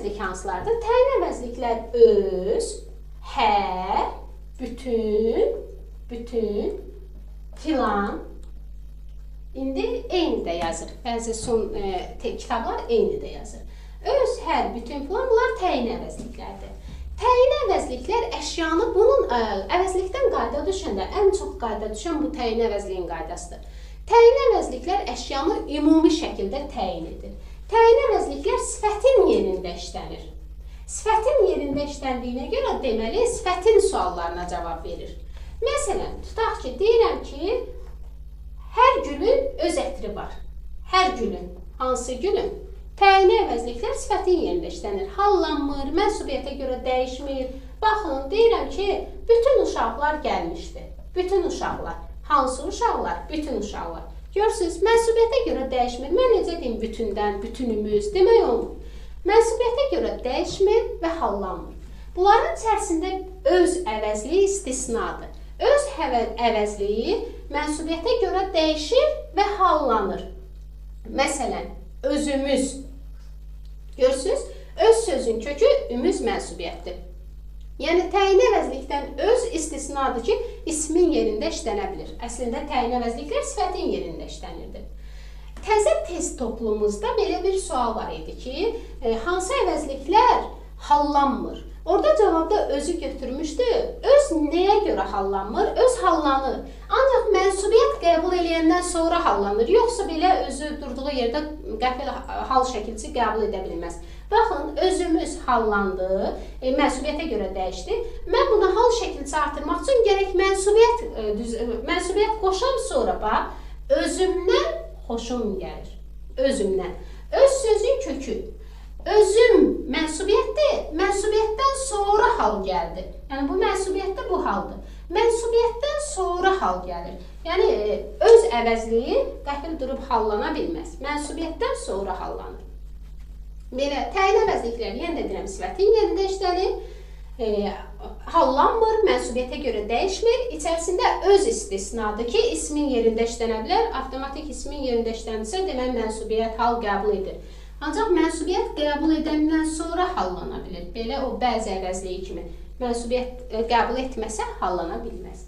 əvəzlik hansılardır? Təyin əvəzliklər öz, hər, bütün, filan. İndi eyni də yazır. Bəzi son kitablar eyni də yazır. Öz, hər, bütün, filan bunlar təyin əvəzliklərdir. Təyin əvəzliklər əşyanı, bunun əvəzlikdən qayda düşəndə ən çox qayda düşən bu təyin əvəzliyin qaydasıdır. Təyin əvəzliklər əşyanı ümumi şəkildə təyin edir. Təyin əvəzliklər sifətin yerində işlənir. Sifətin yerində işləndiyinə görə deməli, sifətin suallarına cavab verir. Məsələn, tutaq ki, deyirəm ki, hər gülün öz ətri var. Hər gülün, hansı gülün? Təyin əvəzliklər sifətin yerində işlənir. Hallanmır, mənsubiyyətə görə dəyişmir. Baxın, deyirəm ki, bütün uşaqlar gəlmişdi. Bütün uşaqlar. Hansı uşaqlar? Bütün uşaqlar. Görürsünüz, mənsubiyyətə görə dəyişmir. Mən necə deyim bütündən, bütünümüz demək olmur. Mənsubiyyətə görə dəyişmir və hallanmır. Bunların içərisində öz əvəzliyi istisnadır. Öz əvəzliyi mənsubiyyətə görə dəyişir və hallanır. Məsələn, özümüz. Görürsünüz, öz sözün kökü ümüz mənsubiyyətdir. Yəni, təyin əvəzlikdən öz istisnadır ki, ismin yerində işlənə bilir. Əslində, təyin əvəzliklər sifətin yerində işlənirdir. Təzə test toplumumuzda belə bir sual var idi ki, hansı əvəzliklər hallanmır? Orada cavabda özü götürmüşdü. Öz nəyə görə hallanmır? Öz hallanır. Ancaq mənsubiyyət qəbul eləyəndən sonra hallanır. Yoxsa belə özü durduğu yerdə qəfil hal şəkilçi qəbul edə bilməz. Baxın, özümüz hallandı, mənsubiyyətə görə dəyişdi. Mən buna hal şəkilçi artırmaq üçün gərək mənsubiyyət qoşam sonra bax, özümdən xoşum gəlir. Özümdən. Öz sözün kökü. Özüm mənsubiyyətdir, mənsubiyyətdən sonra hal gəldi. Yəni, bu mənsubiyyətdə bu haldır. Mənsubiyyətdən sonra hal gəlir. Yəni, öz əvəzliyi qəfil durub hallana bilməz. Mənsubiyyətdən sonra hallanır. Belə, təyin əvəzliklər, yenə də deyirəm, sifətin yerində işlənir. Hallanmır, mənsubiyyətə görə dəyişmir. İçərisində öz istisnadır ki, ismin yerində işlənə bilər. Avtomatik ismin yerində işlənirsə, demək, mənsubiyyət hal qəbul edir. Ancaq mənsubiyyət qəbul edəndən sonra hallana bilir. Belə o bəzi əvəzliyi kimi mənsubiyyət qəbul etməsə hallana bilməz.